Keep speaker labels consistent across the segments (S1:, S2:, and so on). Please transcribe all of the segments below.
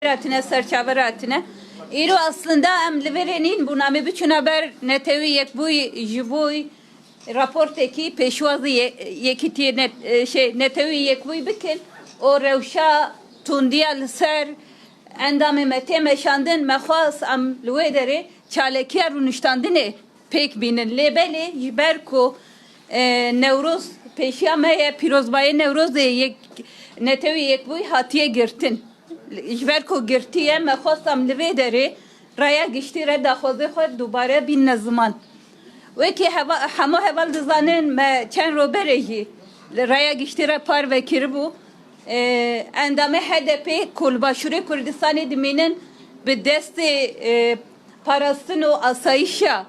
S1: Ratine serçave ratine. İro aslında em liverenin bu name bütün haber netevi yekbuy jibuy raporteki peşvazı yekitiye netevi yekbuy bikin o revşa tundiya ser endame mete meşandın mexwas am lvedere çalekiya runuştandine pek binin lebeli jiberko Nevruz peşya meye pirozbaye Nevruz netevi yekbuy hatiye girtin. Jverko girtiye me xwastam li vê derê raya giştî re daxwazê xwe dubare bîne ziman. Wekî hemû heval dizanin me çend roberê jî li raya giştî re par vekiribû. Endamê HDP Kolbaşûrê Kurdistanê dimînin bi destê parastin û asayişa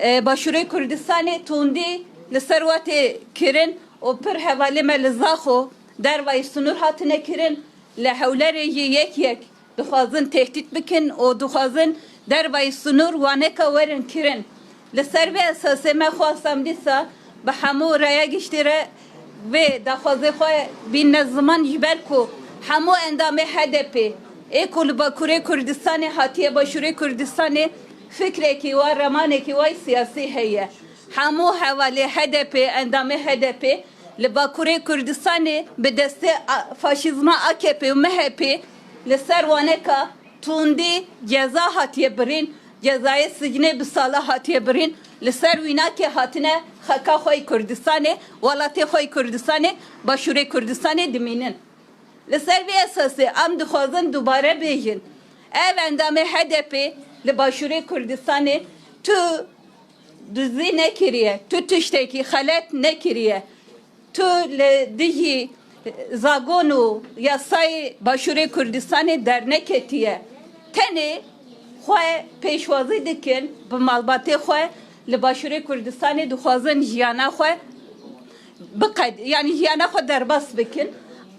S1: Başûrê Kurdistanê tundî li ser watê kirin û pir hevalê me li zaxo dervayê sunûr hatine kirin. لحولره یک دخوازن تهدید بکن و دخوازن در وای سنور وانکا ورن کرن لسر به اساسه ما خواستم دیسا به همو رaya گشتره و دخوازه خواه بین زمان جبر کو همو اندام HDP اکل با کره کردستان حاتیه باشوره کردستان فکره کی و رمانه کی و سیاسی هیه همو حوالی HDP اندام HDP لباکوری کردستان به دست فاشیزم AKP و MHP لسر وانکا توندی جزا هاتیه برین جزای سجنه بساله هاتیه برین لسر وینا که هاتنه خکا خوی کردستان ولاتی خوی کردستان باشوری کردستان دمینن لسر بی اساسی ام دخوازن دوباره بیجن ev endamı HDP لباشوری کردستان تو düzü ne kiriye tu tişteki halet ne kiriye tu le dihi zagonu yasayı Başûrê Kurdistanê dernek etiye tenê xwe pêşwazî dikin bi malbatê xwe li Başûrê Kurdistanê dixwazin jiyana xwe yani jiyana xwe derbas bikin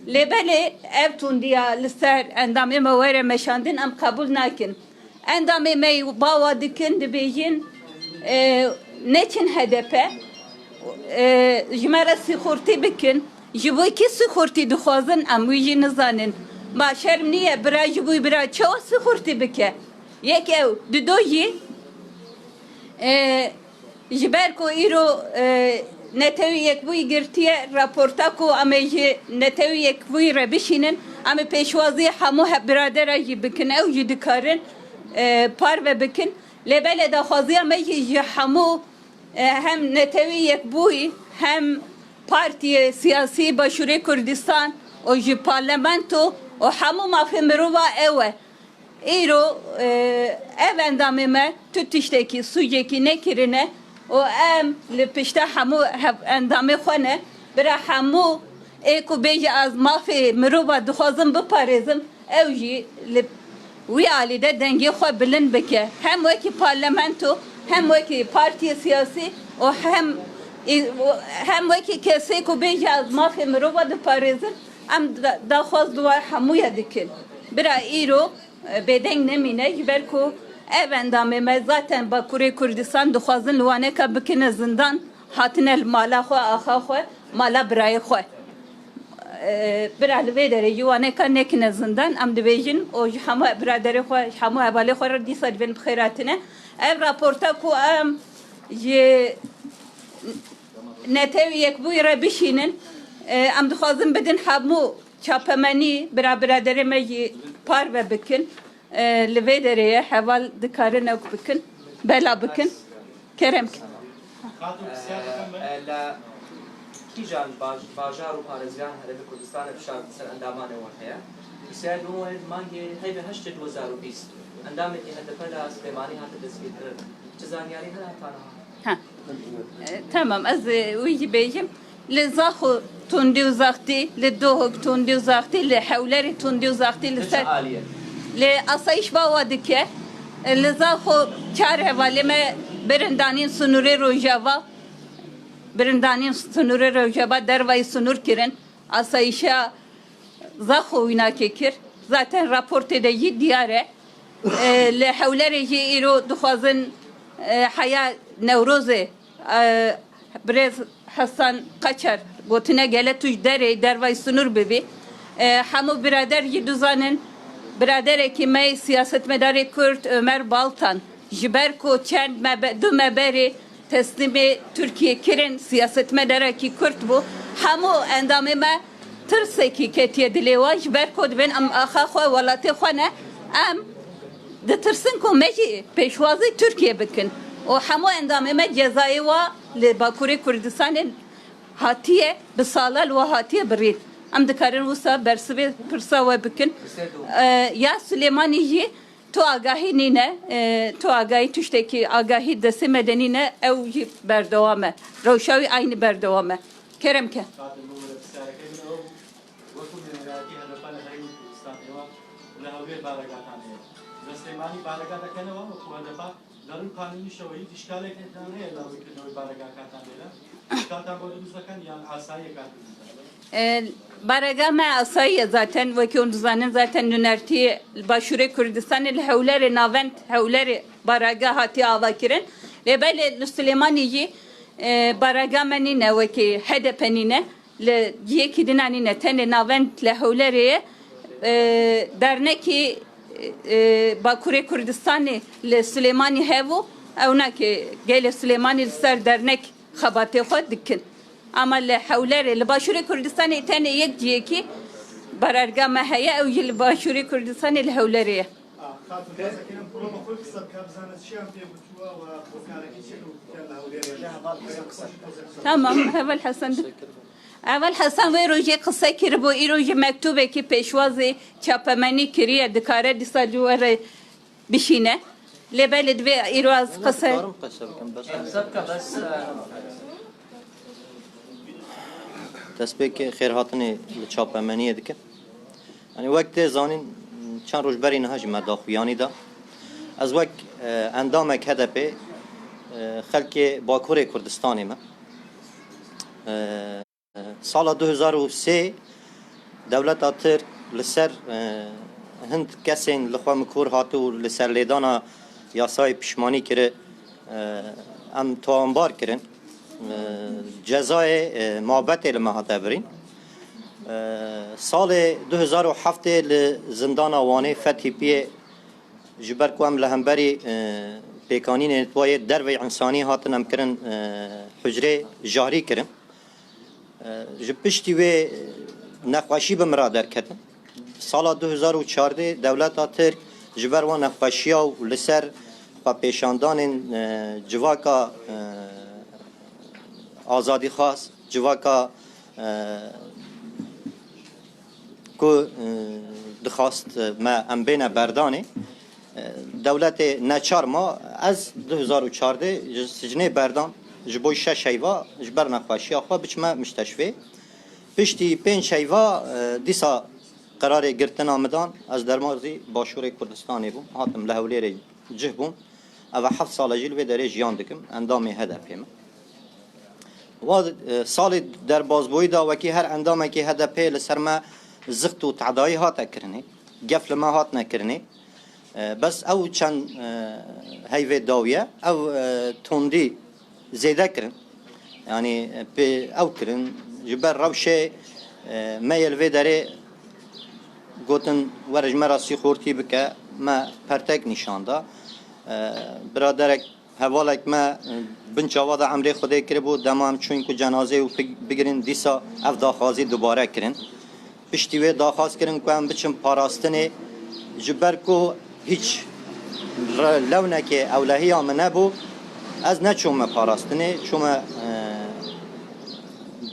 S1: lêbelê ev tundiya li ser endamê me were meşandin em kabul nakin endamê me bawa dikin dibêjin neçin HDP جمره سخورتی بکن جبوی کی سخورتی دخوازن امویجی نزانن ما شرم نیه برای جبوی برای چه سخورتی بکه یک او دویی جبر کو ایرو نتوی یک بوی گرتیه راپورتا کو امیجی نتوی یک بوی ربشینن امی پیشوازی همو برادر جی بکن او جی دکارن پار و بکن لبل دخوازی امیجی همو hem netevi yekbuy hem parti siyasi Başûrê Kurdistan o ji parlamento o hemû mafê mirova ew e îro ev endamê me tu tiştekî sûcekî nekirine o em li pişta hemû endamê xwe ne bira hemû ê ku bêje ez mafê mirova dixwazim biparêzim ew jî li wî alî de dengê xwe bilind bike hem wekî parlamento hem veki parti siyasi o hem veki kese ko bejaz mafya mirova de parizin am da xwaz duvar hamuya dikin bira îro bedeng nemine jiber ku ev endamê me zaten Bakurê Kurdistan dixwazin li waneka bikine zindan hatine mala xwe axa xwe mala birayê xwe bira li vê derê jî waneka nekine zindan em dibêjin o ji hemû biraderê xwe ji hemû hevalê xwe re dîsa dibên bi xêratine ev raporta ku em ji netevi yekbûyî re bişînin em dixwazin bidin hemû çapemenî biraderê me jî par ve bikin li vê derê heval dikarin ew bikin bela bikin kerem
S2: kîjan bajar û parêzgan Herêmê Kurdistanê fişar ser endamanê wan heye Sêr mangê heyvê heştê 2020 endamekî HDP la Silêmanî hate destgirkirin çi zanyarî hene hatana
S1: tamam ez wî jî bêjim li zaxo tundî û zaxtî li dohok tundî û zaxtî li hewlerê tundî û zaxtî li ser li asayiş bawa dike li zaxo çar hevalê me birindanîn sunûrê rojava birindanîn sunûrê rojava dervayê sunûr kirin asayişa zaxo wîna kekir zaten raportê de jî diyar e li hewlerê jî îro dixwazin heya Newrozê Birêz Hesan Qaçar gotine gele tuj derê dervayê sunûr bibî hemû birader jî dizanin برادرکی می سیاستمدار کرد عمر بالتان جبر کو چند دو مبری تسلیم ترکیه کرن سیاستمدار کی کرد بو همو اندام ما ترسه کی کتیه دلیوا جبر کو دبن ام آخا خو ولاتی خونه ام دترسن کو مجی پیشوازی ترکیه بکن و همو اندام ما جزایی و لباکوری کردستان هاتیه بسالال و هاتیه برید ام دکارن وسا برسوی پرسا و بکن یا سلیمانی جی تو آگاهی نینه تو آگاهی تشتکی آگاهی دست مدنی نه او جی بردوامه روشاوی aynı بردوامه کرم که
S3: سليماني بارقة كان هو وهذا ضروري قانوني شوي إشكال كان هي لو كنا بارقة كان لا إشكال تام بود كان يعني عصاية كان
S1: برگام اسایی zaten و که اون زنان zaten نرتی باشوره کردستان الحولر ناوند حولر برگا هاتی آوا کرن و بله سلیمانی جی برگام نینه و که هدف نینه لجیه کی دنانینه تن ناوند لحولره درنکی باکوره کردستانی لسلیمانی هفو اونا که گل سلیمانی سر درنک خباتی خود دکن اما لحولره لباشوره کردستانی تن یک جیه کی برارگاه مهیا او جل باشوره کردستانی لحولره تمام اول حسن اول حسن وی روزی قصه کرد با این روزی مکتوبه که پیشوازی چاپمنی کریه دکاره دیسا جواره بشینه لبل دوی این روز قصه
S2: سبكة بس
S4: تسبیک خیر هاتنی لچاپمنیه دکه یعنی وقت زانین چند روز بری نهاج مداخویانی دا از وقت اندامک هدفه خلق باکور کردستانی ما سال 2003 دولت ترک لسر هند کسین لخوام کور هاتو لسر لیدانا یاسای پشمانی کرد ام توانبار کرن جزای محبت لمهاته برین سال 2007 لزندان وانه فتحی پیه جبر کوام لهمبری پیکانین نتوای دروی انسانی هاتن ام کرن حجره جاری کرن جبشتی و نقاشی به مرادر کردن سال 2014 دولت ترک جبر و نقاشی و لسر و پیشاندان جواکا آزادی خواست جواکا که دخواست ما ام بین بردانه دولت نچار ما از 2014 سجنه بردان جبوی 6 ایوا جبر نقاشی آخوا بچما مستشفی پشتی 5 ایوا دیسا قرار گرتن آمدان از درمازی باشور کردستانی بوم هاتم لحولیر جه بوم او 7 سال جیل و داره جیان دکم اندام هدفیم و سال در بازبوی دا وکی هر اندام که هدفه لسر ما زخت و تعدایی هات کرنه گفل ما هات نکرنه بس او چند هیوه داویه او توندی زیده کرن یعنی او کرن جبر روشه میل و داره گوتن ورج مراسی خورتی بکه ما پرتک نشانده برادرک حوالک ما بنچاواده عمری خودی کرد بود دمام چون که جنازه و بگیرن دیسا اف داخازی دوباره کرن پشتی و داخاز کرن که هم بچم پاراستنه جبر که هیچ لونه که اولهی آمنه بود از نچوم پاراستنه چوم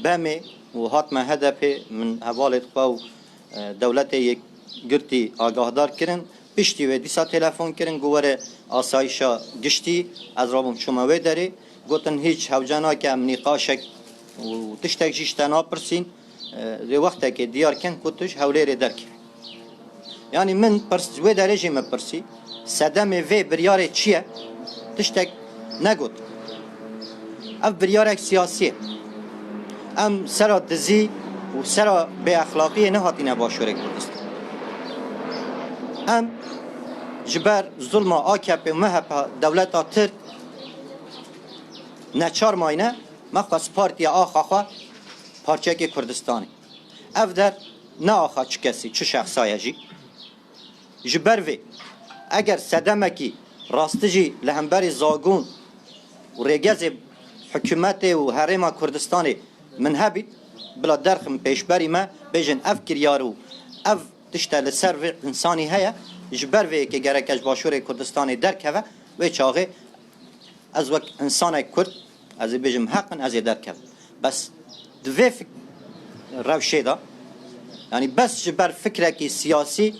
S4: بمه و هاتم هدف من حوالت خو دولت یک گرتی آگاهدار کردن پشتی و دیسا تلفن کردن گوره آسایشا گشتی از رابم شما و داره گوتن هیچ هوجانا که ام نقاشک و تشتک جیشتنا پرسین دی وقتا که دیار کن کتش حوله درک یعنی من پرس و داره جیم پرسی صدم و بریار چیه تشتک نگوت اف بریارک سیاسیه ام سرا دزی و سرا به اخلاقی نه هاتینه باشوره کردستان ام جبر ظلم آکپ مهپ دولت ترک نچار ماینه مخواست پارتی آخا پارچه که کردستانی اف در نه آخا چه کسی چه شخصایی جی جبر وی اگر صدمکی راستجی لهمبری زاگون و ریگز حکومت و حرم کردستان من هبید بلا درخم پیشبری ما بیجن اف کریارو اف تشتا لسر و انسانی هیا جبر وی که گرکش باشور کردستان درکوه و چاقه از وقت انسان کرد از بیجم حقا از درکوه بس دوی روشه دا yani bes ji ber fikrekî siyasî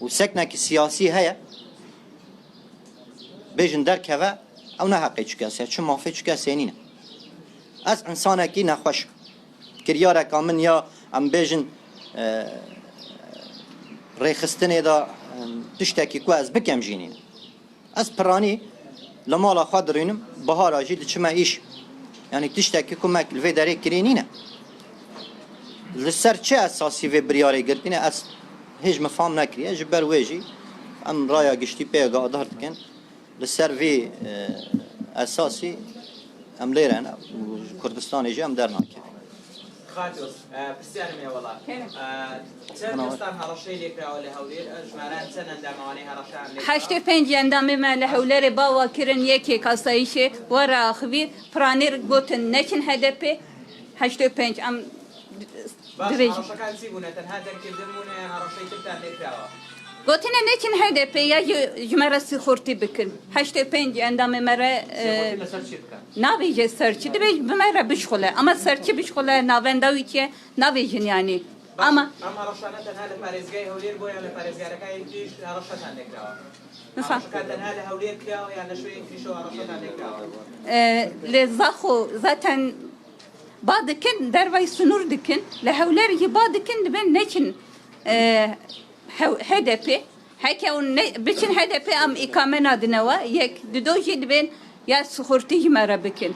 S4: û seknekî siyasî heye bêjin derkeve ew ne heqê çi kes çi mafê çi kesê nîne ez insanekî nexweş kiryareka min ya em bêjin rêxistinê da tiştekî ku ez bikem jî nîne ez piranî li mala xwe dirînim bihara jî diçime îş yani tiştekî ku me li vê derê kirî nîne li ser çi esasî vê biryarê girtîne ez hêj me fam nekiriye ji ber wê jî em raya giştî pê gadar dikin li ser vê esasî em lêre ne û Kurdistanê jî em dernakevin.
S2: خاتوس پرسیارم ێ وەڵا چەند دەستان هەڕەشەی لێکراوە لە هەولێر ژمارەیان چەند ئەندامەوانەی هەڕەشەیان
S1: هشت پنج اندامه ما لهولر باوا کرن یکی کاسایشه ورا اخوی پرانیر گوتن نچن هدف هشت پنج ام
S2: باش
S1: دویج
S2: هەڕەشەکان چی بوونە تەنها دەرکردن بوونە یان هەڕەشەی ترتان لێکراوە
S1: گوتن نچن هدف یا جمره سخورتی بکن هشت پنج اندامه مره
S2: لەسەر چی بکەن
S1: ناویجه سرچی دویج بمره بشخله اما سرچی بشخله ناونداوی که ناویجن yani ama
S2: ئەم هەڕەشانە تەنها لە پارێزگای هەولێر بۆ یان لە پارێزگارەکانی تریش هەڕەشەتان لێکراوە هەڕەشەکان تەنها لە هەولێر کراوە یان لە شوێنی تریشەوە هەڕەشەتان لێکراوە
S1: لزاخو zaten بعدكن دروي سنور دكن لهولر يبادكن دبن نچن HDP هكا بچن HDP ام اقامه دنوا يك ددوجي دبن يا سخورتي جمره بكن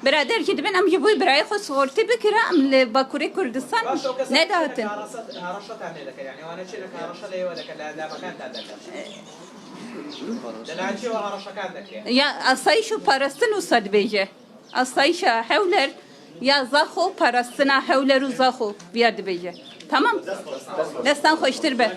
S1: برادر جدبن ام يبوي براي خو سخورتي بكرا ام لباكوري كردستان نداتن
S2: هەڕەشەتان لێ دەکەن یعنی وانە چی لەکە هەڕەشە لێوە دەکەن لە ئەندامەکانتان دەکەن لەناچێوە هەڕەشەکان دەکرێن
S1: يا asayişu parastın usad beje asayişa hevler ya zaxo parastına hevleru zaxo biyad beje tamam destan hoştur be